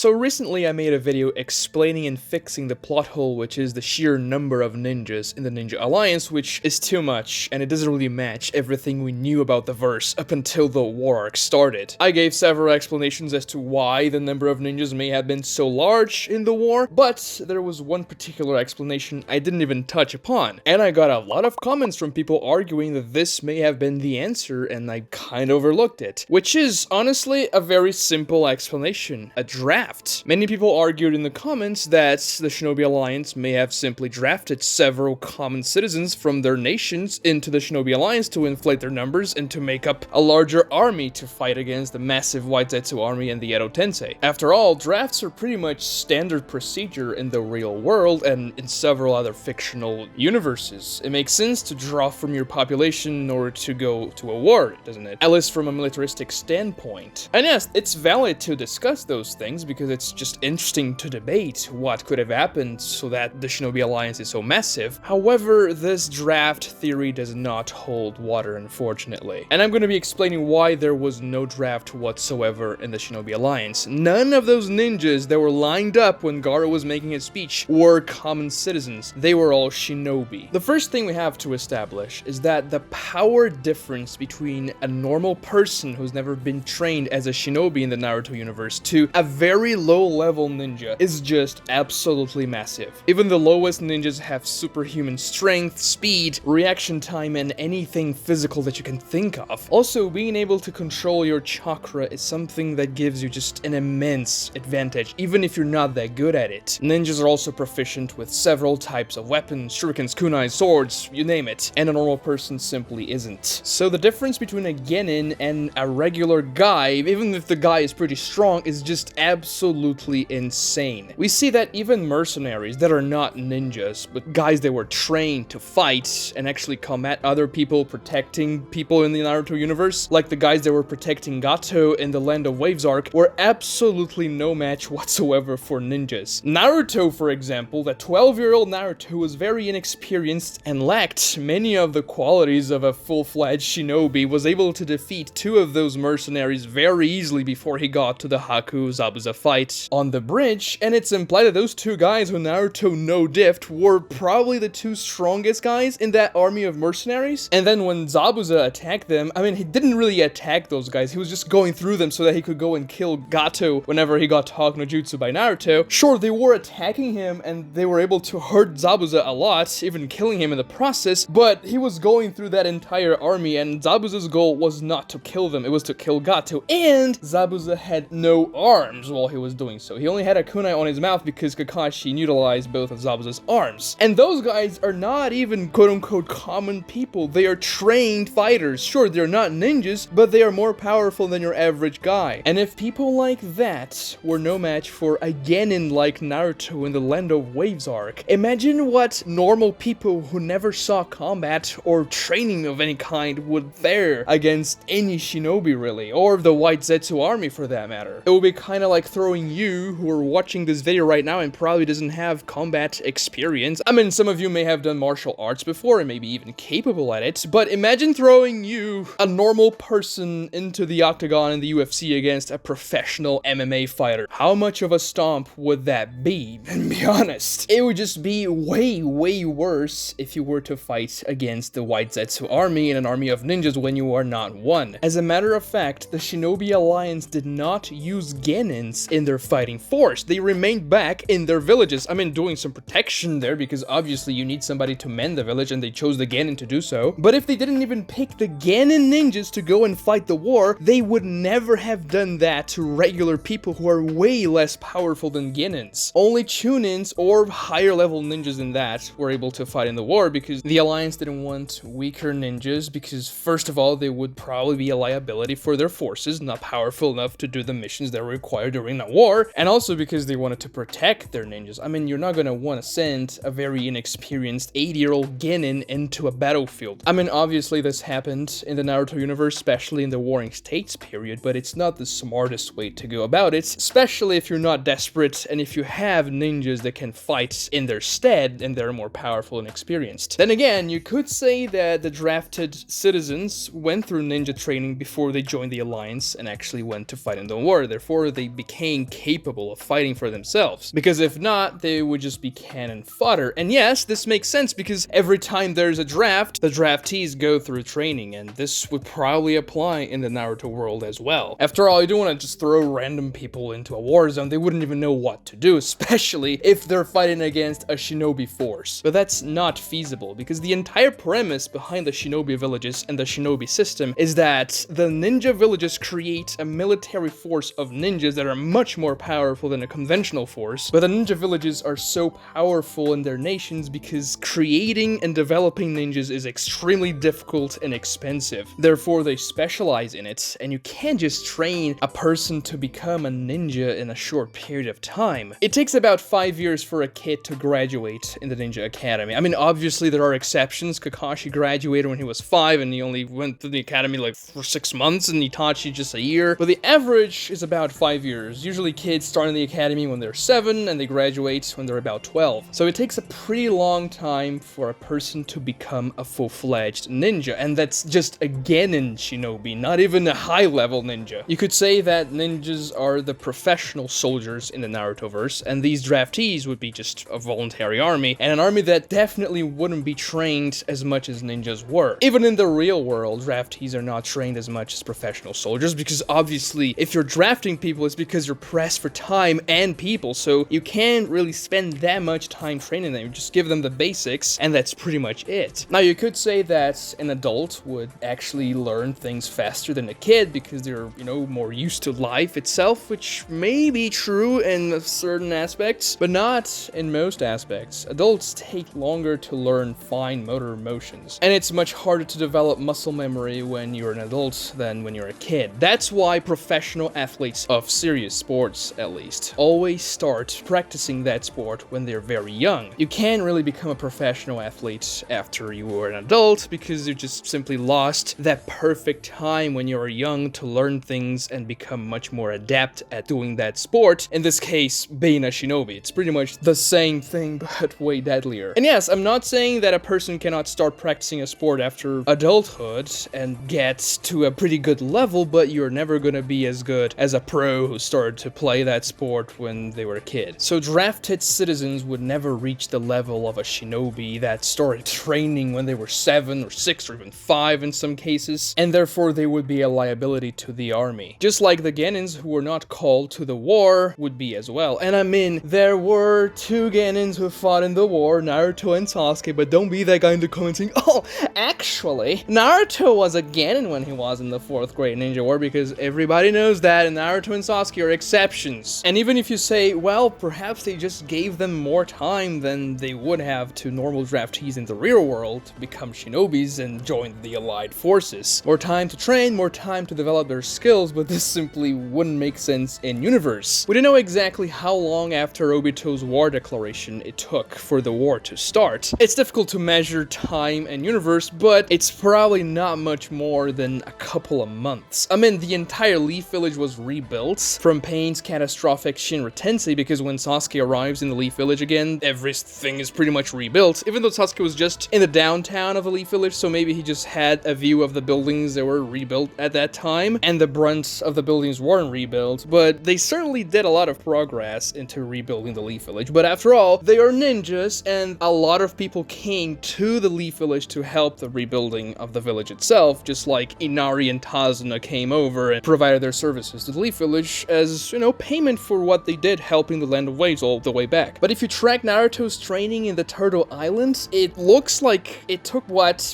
So recently I made a video explaining and fixing the plot hole, which is the sheer number of ninjas in the Ninja Alliance, which is too much, and it doesn't really match everything we knew about the verse up until the War Arc started. I gave several explanations as to why the number of ninjas may have been so large in the war, but there was one particular explanation I didn't even touch upon, and I got a lot of comments from people arguing that this may have been the answer, and I kind of overlooked it, which is honestly a very simple explanation: a draft. Many people argued in the comments that the Shinobi Alliance may have simply drafted several common citizens from their nations into the Shinobi Alliance to inflate their numbers and to make up a larger army to fight against the massive White Zetsu army and the Edo Tensei. After all, drafts are pretty much standard procedure in the real world and in several other fictional universes. It makes sense to draw from your population in order to go to a war, doesn't it? At least from a militaristic standpoint. And yes, it's valid to discuss those things because it's just interesting to debate what could have happened so that the Shinobi Alliance is so massive. However, this draft theory does not hold water, unfortunately. And I'm going to be explaining why there was no draft whatsoever in the Shinobi Alliance. None of those ninjas that were lined up when Gaara was making his speech were common citizens. They were all shinobi. The first thing we have to establish is that the power difference between a normal person who's never been trained as a shinobi in the Naruto universe to a very low-level ninja is just absolutely massive. Even the lowest ninjas have superhuman strength, speed, reaction time, and anything physical that you can think of. Also, being able to control your chakra is something that gives you just an immense advantage, even if you're not that good at it. Ninjas are also proficient with several types of weapons, shurikens, kunais, swords, you name it, and a normal person simply isn't. So the difference between a genin and a regular guy, even if the guy is pretty strong, is just absolutely insane. We see that even mercenaries that are not ninjas, but guys that were trained to fight and actually combat other people, protecting people in the Naruto universe, like the guys that were protecting Gato in the Land of Waves arc, were absolutely no match whatsoever for ninjas. Naruto, for example, the 12-year-old Naruto, was very inexperienced and lacked many of the qualities of a full-fledged shinobi, was able to defeat two of those mercenaries very easily before he got to the Haku-Zabuza fight on the bridge, and it's implied that those two guys who Naruto no-diffed were probably the two strongest guys in that army of mercenaries. And then when Zabuza attacked them, I mean, he didn't really attack those guys, he was just going through them so that he could go and kill Gato whenever he got taught no jutsu by Naruto. Sure, they were attacking him and they were able to hurt Zabuza a lot, even killing him in the process, but he was going through that entire army and Zabuza's goal was not to kill them, it was to kill Gato, and Zabuza had no arms while he was doing so. He only had a kunai on his mouth because Kakashi utilized both of Zabuza's arms. And those guys are not even quote-unquote common people. They are trained fighters. Sure, they're not ninjas, but they are more powerful than your average guy. And if people like that were no match for a genin like Naruto in the Land of Waves arc, imagine what normal people who never saw combat or training of any kind would fare against any shinobi, really, or the White Zetsu army for that matter. It would be kind of like throwing you, who are watching this video right now and probably doesn't have combat experience. I mean, some of you may have done martial arts before and maybe even capable at it, but imagine throwing you, a normal person, into the octagon in the UFC against a professional MMA fighter. How much of a stomp would that be? And be honest, it would just be way worse if you were to fight against the White Zetsu army and an army of ninjas when you are not one. As a matter of fact, the Shinobi Alliance did not use genins in their fighting force. They remained back in their villages. I mean, doing some protection there because obviously you need somebody to mend the village and they chose the genin to do so. But if they didn't even pick the genin ninjas to go and fight the war, they would never have done that to regular people who are way less powerful than genins. Only chunins or higher level ninjas than that were able to fight in the war because the Alliance didn't want weaker ninjas because first of all, they would probably be a liability for their forces, not powerful enough to do the missions that were required during the war, and also because they wanted to protect their ninjas. I mean, you're not gonna want to send a very inexperienced 80-year-old genin into a battlefield. I mean, obviously this happened in the Naruto universe, especially in the Warring States period, but it's not the smartest way to go about it, especially if you're not desperate and if you have ninjas that can fight in their stead and they're more powerful and experienced. Then again, you could say that the drafted citizens went through ninja training before they joined the Alliance and actually went to fight in the war, therefore they became remain capable of fighting for themselves. Because if not, they would just be cannon fodder. And yes, this makes sense because every time there's a draft, the draftees go through training, and this would probably apply in the Naruto world as well. After all, you don't want to just throw random people into a war zone. They wouldn't even know what to do, especially if they're fighting against a shinobi force. But that's not feasible because the entire premise behind the shinobi villages and the shinobi system is that the ninja villages create a military force of ninjas that are much more powerful than a conventional force. But the ninja villages are so powerful in their nations because creating and developing ninjas is extremely difficult and expensive. Therefore, they specialize in it, and you can't just train a person to become a ninja in a short period of time. It takes about 5 years for a kid to graduate in the ninja academy. I mean, obviously there are exceptions. Kakashi graduated when he was 5 and he only went to the academy like for 6 months, and Itachi just a year. But the average is about 5 years. Usually kids start in the academy when they're 7 and they graduate when they're about 12. So it takes a pretty long time for a person to become a full-fledged ninja, and that's just a genin shinobi, not even a high-level ninja. You could say that ninjas are the professional soldiers in the Narutoverse, and these draftees would be just a voluntary army, and an army that definitely wouldn't be trained as much as ninjas were. Even in the real world, draftees are not trained as much as professional soldiers, because obviously, if you're drafting people, it's because you're pressed for time and people, so you can't really spend that much time training them. You just give them the basics, and that's pretty much it. Now, you could say that an adult would actually learn things faster than a kid because they're, more used to life itself, which may be true in certain aspects, but not in most aspects. Adults take longer to learn fine motor motions, and it's much harder to develop muscle memory when you're an adult than when you're a kid. That's why professional athletes of serious sports, at least, always start practicing that sport when they're very young. You can't really become a professional athlete after you were an adult because you just simply lost that perfect time when you were young to learn things and become much more adept at doing that sport. In this case, being a shinobi. It's pretty much the same thing, but way deadlier. And yes, I'm not saying that a person cannot start practicing a sport after adulthood and get to a pretty good level, but you're never gonna be as good as a pro who started to play that sport when they were a kid. So drafted citizens would never reach the level of a shinobi that started training when they were 7 or 6 or even 5 in some cases, and therefore they would be a liability to the army. Just like the genins who were not called to the war would be as well. And I mean, there were 2 genins who fought in the war, Naruto and Sasuke, but don't be that guy in the comments saying, oh, actually, Naruto was a genin when he was in the 4th grade ninja war, because everybody knows that, and Naruto and Sasuke are exceptions. And even if you say, well, perhaps they just gave them more time than they would have to normal draftees in the real world to become shinobis and join the allied forces. More time to train, more time to develop their skills, but this simply wouldn't make sense in universe. We don't know exactly how long after Obito's war declaration it took for the war to start. It's difficult to measure time and universe, but it's probably not much more than a couple of months. I mean, the entire Leaf Village was rebuilt from Pain's catastrophic Shinra Tensei, because when Sasuke arrives in the Leaf Village again, everything is pretty much rebuilt, even though Sasuke was just in the downtown of the Leaf Village, so maybe he just had a view of the buildings that were rebuilt at that time, and the brunt of the buildings weren't rebuilt, but they certainly did a lot of progress into rebuilding the Leaf Village. But after all, they are ninjas, and a lot of people came to the Leaf Village to help the rebuilding of the village itself, just like Inari and Tazuna came over and provided their services to the Leaf Village as, payment for what they did helping the Land of Waves all the way back. But if you track Naruto's training in the Turtle Islands, it looks like it took,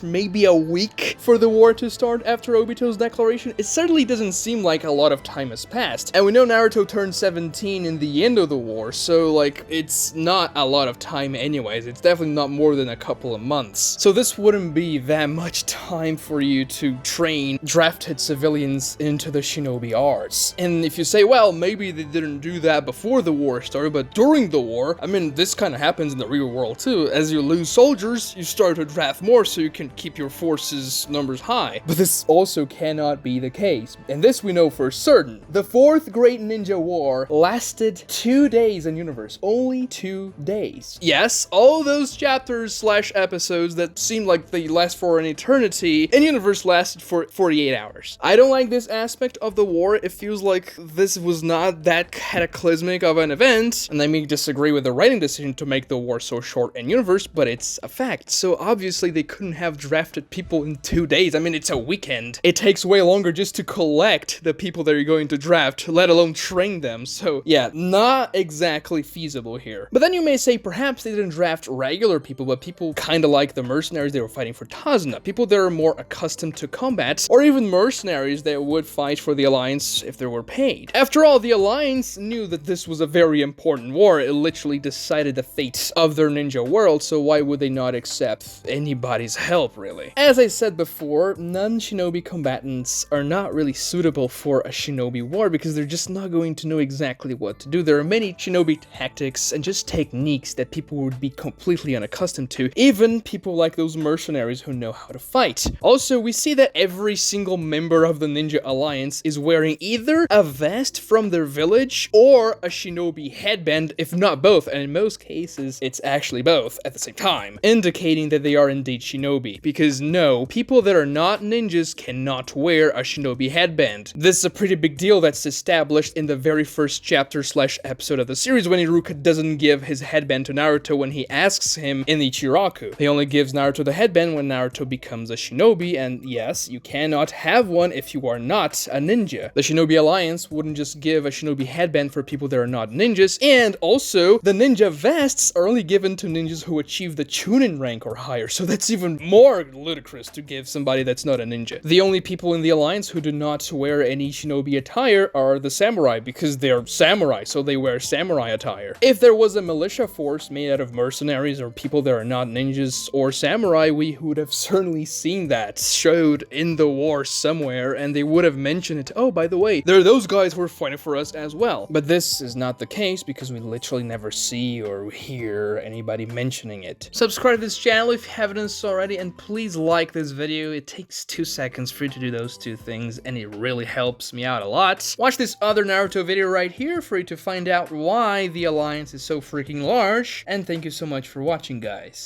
maybe a week for the war to start after Obito's declaration. It certainly doesn't seem like a lot of time has passed. And we know Naruto turned 17 in the end of the war, so, it's not a lot of time anyways. It's definitely not more than a couple of months. So this wouldn't be that much time for you to train drafted civilians into the shinobi arts. And if you say, well, maybe they didn't do that before the war started, but during the war, this kind of happens in the real world too. As you lose soldiers, you start to draft more so you can keep your forces numbers high. But this also cannot be the case. And this we know for certain. The 4th Great Ninja War lasted 2 days in universe. Only 2 days. Yes, all those chapters / episodes that seem like they last for an eternity in universe lasted for 48 hours. I don't like this aspect of the war. It feels like this was not that cataclysmic of an event, and I may disagree with the writing decision to make the war so short in universe, but it's a fact. So obviously they couldn't have drafted people in 2 days. I mean, it's a weekend. It takes way longer just to collect the people that you're going to draft, let alone train them. So yeah, not exactly feasible here. But then you may say perhaps they didn't draft regular people, but people kind of like the mercenaries they were fighting for Tazna, people that are more accustomed to combat, or even mercenaries that would fight for the Alliance if they were paid. After all, the Alliance knew that this was a very important war. It literally decided the fate of their ninja world, so why would they not accept anybody's help, really? As I said before, non-shinobi combatants are not really suitable for a shinobi war because they're just not going to know exactly what to do. There are many shinobi tactics and just techniques that people would be completely unaccustomed to, even people like those mercenaries who know how to fight. Also, we see that every single member of the Ninja Alliance is wearing either a vest from their village or a shinobi headband, if not both, and in most cases, it's actually both at the same time, indicating that they are indeed shinobi. Because no, people that are not ninjas cannot wear a shinobi headband. This is a pretty big deal that's established in the very first chapter / episode of the series when Iruka doesn't give his headband to Naruto when he asks him in the Ichiraku. He only gives Naruto the headband when Naruto becomes a shinobi, and yes, you cannot have one if you are not a ninja. The Shinobi Alliance wouldn't just give a shinobi headband for people that are not ninjas, and also, the ninja vests are only given to ninjas who achieve the Chunin rank or higher, so that's even more ludicrous to give somebody that's not a ninja. The only people in the Alliance who do not wear any shinobi attire are the samurai, because they're samurai, so they wear samurai attire. If there was a militia force made out of mercenaries or people that are not ninjas or samurai, we would have certainly seen that showed in the war somewhere, and they would have mentioned it. Oh, by the way, there are those guys who are fighting for us as well. But this is not the case because we literally never see or hear anybody mentioning it. Subscribe to this channel if you haven't done so already, and please like this video. It takes 2 seconds for you to do those 2 things, and it really helps me out a lot. Watch this other Naruto video right here for you to find out why the Alliance is so freaking large, and thank you so much for watching, guys.